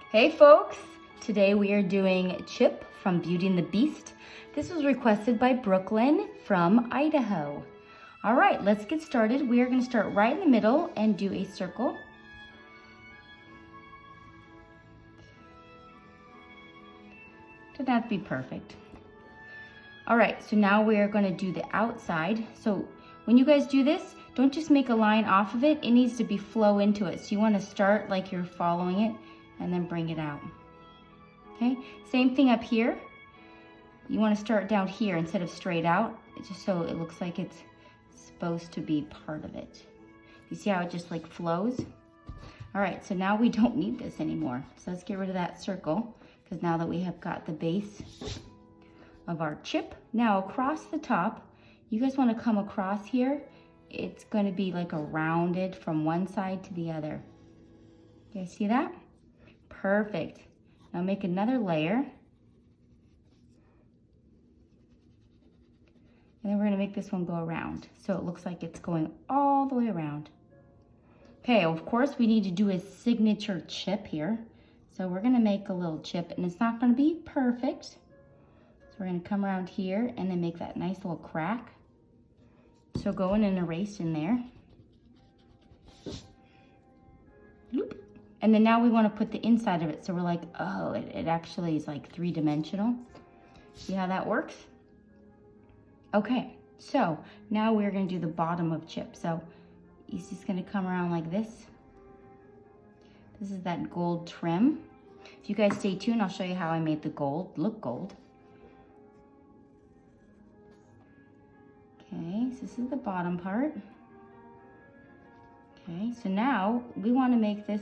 Hey folks, today we are doing Chip from Beauty and the Beast. This was requested by Brooklyn from Idaho. All right, let's get started. We are going to start right in the middle and do a circle. Doesn't have to be perfect. All right, so now we are going to do the outside. So when you guys do this, don't just make a line off of it. It needs to be flow into it. So you want to start like you're following it and then bring it out. Okay, same thing up here. You want to start down here instead of straight out, just so it looks like it's supposed to be part of it. You see how it just like flows? All right, so now we don't need this anymore. So let's get rid of that circle, because now that we have got the base of our chip, now across the top, you guys want to come across here. It's going to be like a rounded from one side to the other. You guys see that? Perfect. Now make another layer. And then we're gonna make this one go around. So it looks like it's going all the way around. Okay, of course we need to do a signature chip here. So we're gonna make a little chip, and it's not gonna be perfect. So we're gonna come around here and then make that nice little crack. So go in and erase in there. Loop. And then now we wanna put the inside of it. So we're like, oh, it actually is like three-dimensional. See how that works? Okay, so now we're gonna do the bottom of chip. So he's just gonna come around like this. This is that gold trim. If you guys stay tuned, I'll show you how I made the gold look gold. Okay, so this is the bottom part. Okay, so now we wanna make this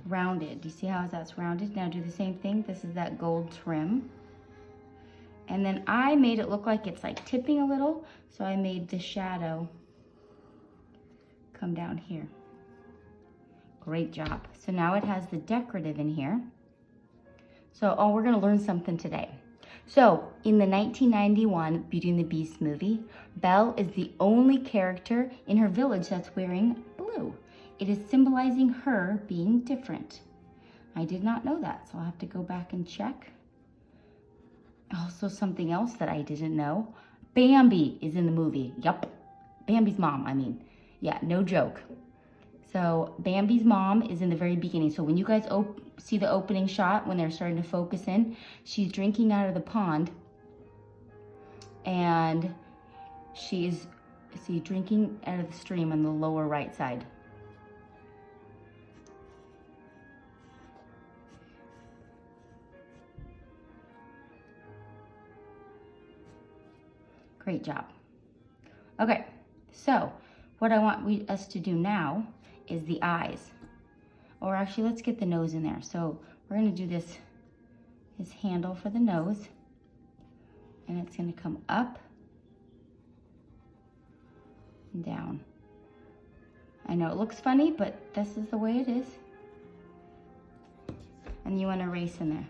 rounded. Do you see how that's rounded? Now do the same thing. This is that gold trim. And then I made it look like it's like tipping a little, so I made the shadow come down here. Great job. So now it has the decorative in here. So, oh, we're gonna learn something today. So, in the 1991 Beauty and the Beast movie, Belle is the only character in her village that's wearing blue. It is symbolizing her being different. I did not know that, so I'll have to go back and check. Also, something else that I didn't know, Bambi is in the movie. Yup, Bambi's mom, I mean. Yeah, no joke. So Bambi's mom is in the very beginning. So when you guys see the opening shot, when they're starting to focus in, she's drinking out of the pond. And she's, see, drinking out of the stream on the lower right side. Great job. Okay, so what I want us to do now is the eyes. Or actually, let's get the nose in there. So we're gonna do this handle for the nose. And it's gonna come up and down. I know it looks funny, but this is the way it is. And you wanna erase in there.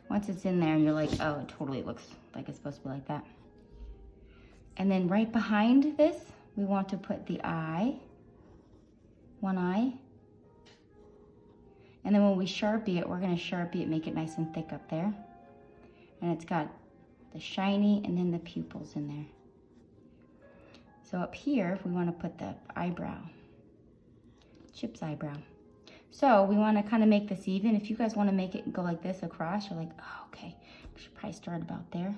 Once it's in there and you're like, oh, it totally looks like it's supposed to be like that. And then right behind this, we want to put the eye, one eye. And then when we Sharpie it, we're gonna Sharpie it, make it nice and thick up there. And it's got the shiny and then the pupils in there. So up here, we wanna put the eyebrow, Chip's eyebrow. So we wanna kinda make this even. If you guys wanna make it go like this across, you're like, oh, okay, we should probably start about there.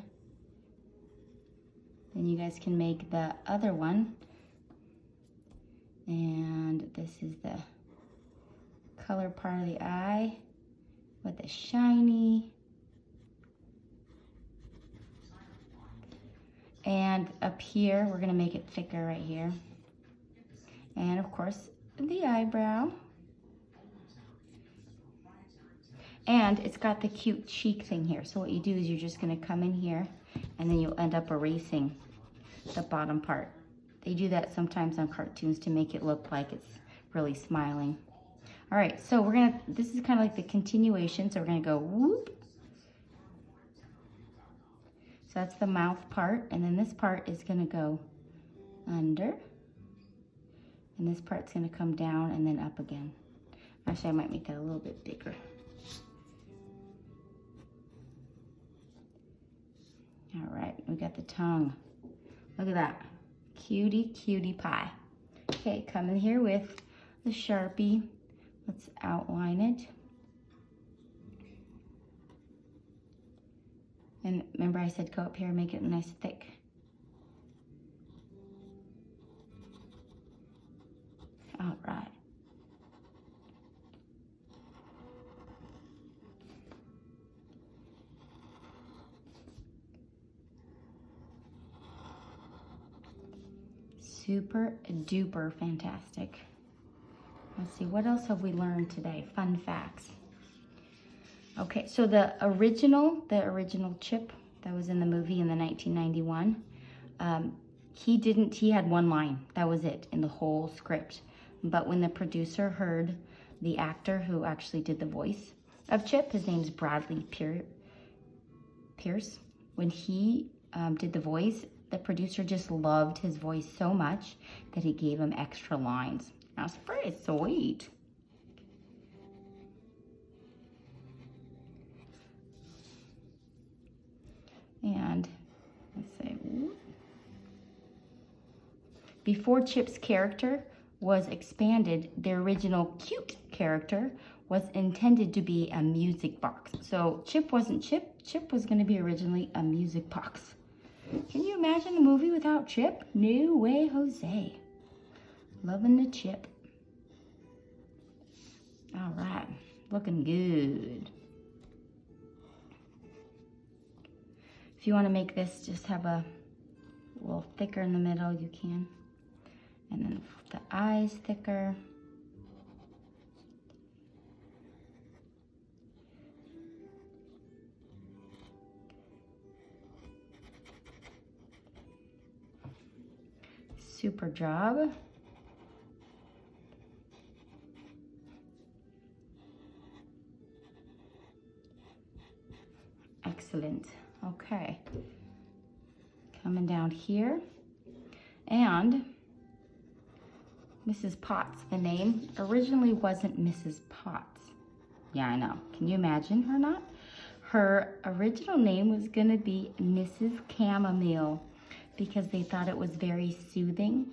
Then you guys can make the other one. And this is the color part of the eye with the shiny. And up here, we're gonna make it thicker right here. And of course, the eyebrow. And it's got the cute cheek thing here. So what you do is you're just gonna come in here and then you'll end up erasing the bottom part. They do that sometimes on cartoons to make it look like it's really smiling. All right, so we're gonna, this is kind of like the continuation. So we're gonna go whoop. So that's the mouth part. And then this part is gonna go under And this part's gonna come down and then up again. Actually, I might make that a little bit bigger. All right, we got the tongue. Look at that. Cutie, cutie pie. Okay, come in here with the Sharpie. Let's outline it. And remember I said go up here and make it nice thick. All right. Super duper fantastic. Let's see, what else have we learned today? Fun facts. Okay, so the original Chip that was in the movie in the 1991, he had one line. That was it in the whole script. But when the producer heard the actor who actually did the voice of Chip, his name's Bradley Pierce, when he did the voice, the producer just loved his voice so much that he gave him extra lines. That's pretty sweet. And let's say, before Chip's character was expanded, the original cute character was intended to be a music box. So Chip wasn't Chip. Chip was going to be originally a music box. Can you imagine a movie without Chip? No way, Jose. Loving the Chip. All right, looking good. If you want to make this just have a little thicker in the middle, you can. And then the eyes thicker. Super job. Excellent. Okay. Coming down here. And Mrs. Potts, the name, originally wasn't Mrs. Potts. Yeah, I know. Can you imagine her not? Her original name was going to be Mrs. Chamomile because they thought it was very soothing.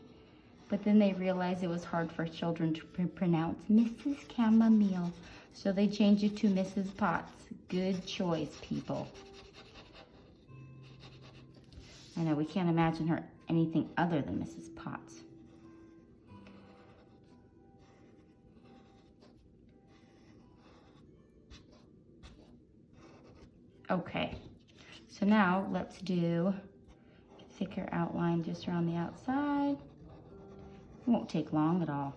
But then they realized it was hard for children to pronounce Mrs. Chamomile. So they changed it to Mrs. Potts. Good choice, people. I know, we can't imagine her anything other than Mrs. Potts. Okay, so now let's do a thicker outline just around the outside. It won't take long at all.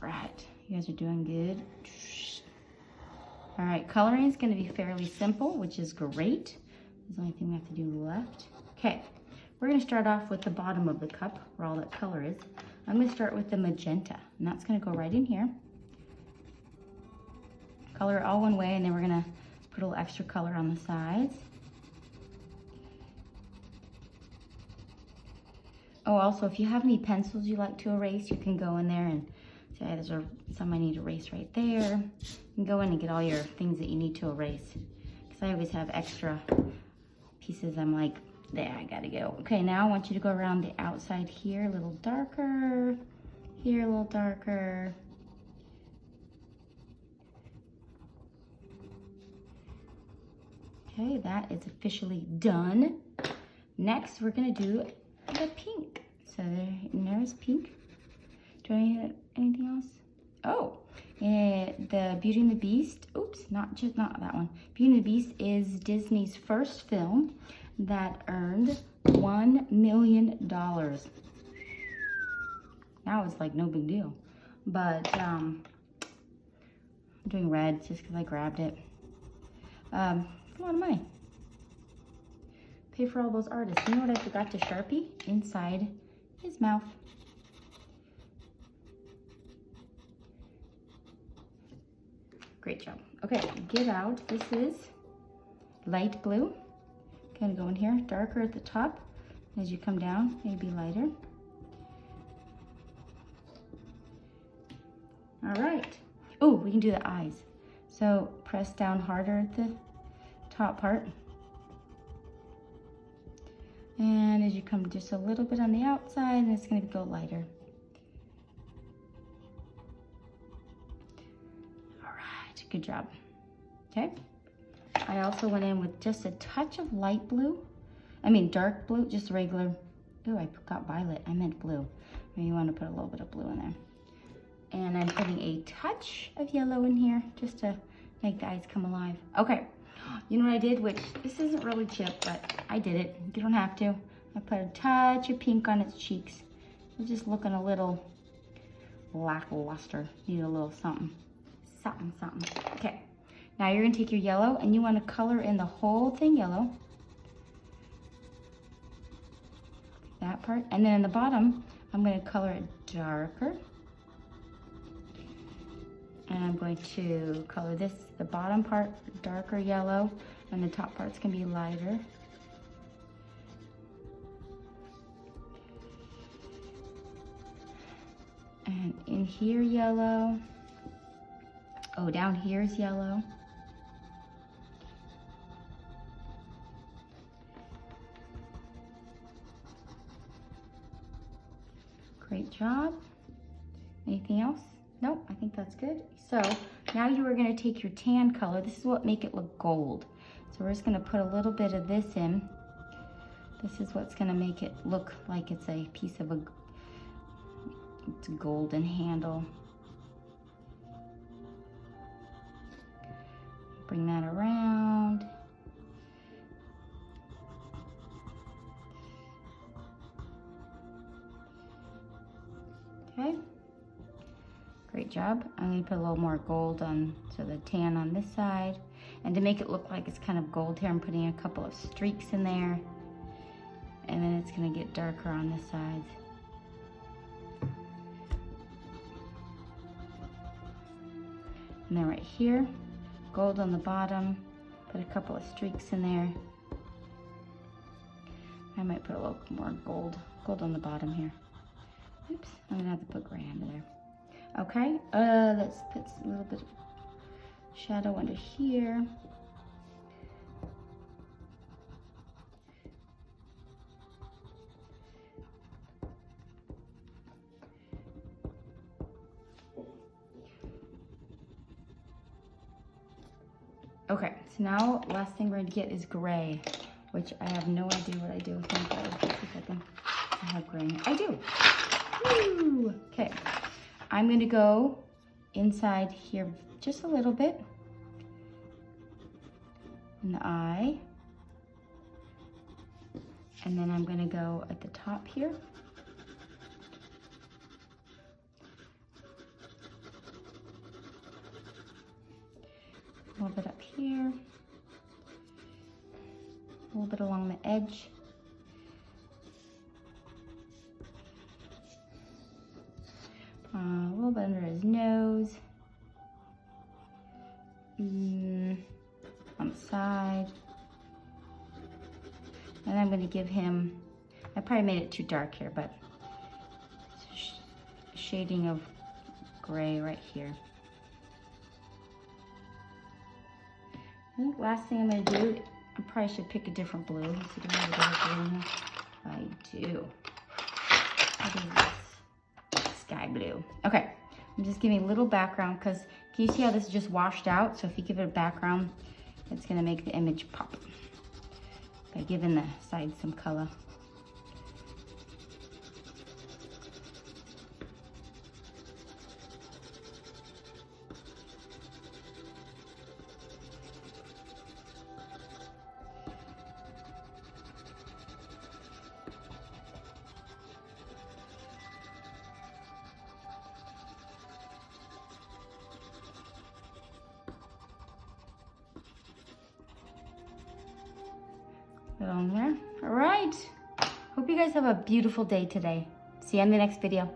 Right, you guys are doing good. All right, coloring is going to be fairly simple, which is great. That's the only thing we have to do left. Okay, we're going to start off with the bottom of the cup where all that color is. I'm going to start with the magenta, and that's going to go right in here. Color it all one way, and then we're going to put a little extra color on the sides. Oh, also, if you have any pencils you like to erase, you can go in there and say, there's some I need to erase right there. You can go in and get all your things that you need to erase. Because I always have extra pieces. I'm like, there, I gotta go. Okay, now I want you to go around the outside here, a little darker. Here, a little darker. Okay, that is officially done. Next, we're gonna do the pink. So there's pink. Do I need anything else? Oh, the Beauty and the Beast. Oops, not that one. Beauty and the Beast is Disney's first film that earned $1 million. Now it's like no big deal. But I'm doing red just because I grabbed it. a lot of money. Pay for all those artists. You know what I forgot to Sharpie? Inside his mouth. Great job. Okay, get out. This is light blue. Kind of go in here, darker at the top. As you come down, maybe lighter. All right. Oh, we can do the eyes. So press down harder at the top part. And as you come just a little bit on the outside, and it's going to go lighter. All right, good job. Okay. I also went in with just a touch of light blue. I mean dark blue, just regular. Oh, I got violet. I meant blue. Maybe you want to put a little bit of blue in there. And I'm putting a touch of yellow in here just to make the eyes come alive. Okay, you know what I did, which this isn't really chip, but I did it. You don't have to. I put a touch of pink on its cheeks. It's just looking a little lackluster. Need a little something, something, something. Okay, now you're gonna take your yellow and you wanna color in the whole thing yellow. That part, and then in the bottom, I'm gonna color it darker. And I'm going to color this, the bottom part, darker yellow, and the top part's gonna be lighter. And in here, yellow. Oh, down here's yellow. Great job. Anything else? Nope, I think that's good. So now you are gonna take your tan color. This is what make it look gold. So we're just gonna put a little bit of this in. This is what's gonna make it look like it's a piece of it's a golden handle. Bring that around. Okay. Great job. I'm going to put a little more gold on, so the tan on this side. And to make it look like it's kind of gold here, I'm putting a couple of streaks in there. And then it's going to get darker on this side. And then right here, gold on the bottom. Put a couple of streaks in there. I might put a little more gold on the bottom here. Oops, I'm going to have to put gray under there. Okay, let's put a little bit of shadow under here. Okay, so now last thing we're going to get is gray, which I have no idea what I do with my gray. Let's see if I have gray. I do. Woo! Okay. I'm going to go inside here just a little bit in the eye, and then I'm going to go at the top here. A little bit up here, a little bit along the edge. A little bit under his nose, on the side, and I'm going to give him, I probably made it too dark here, but shading of gray right here. I think last thing I'm going to do, I probably should pick a different blue. So do I have a dark blue in here? I do. What is this? Sky blue. Okay, I'm just giving a little background because can you see how this is just washed out? So if you give it a background, it's going to make the image pop by giving the sides some color. Put it on there. All right. Hope you guys have a beautiful day today. See you in the next video.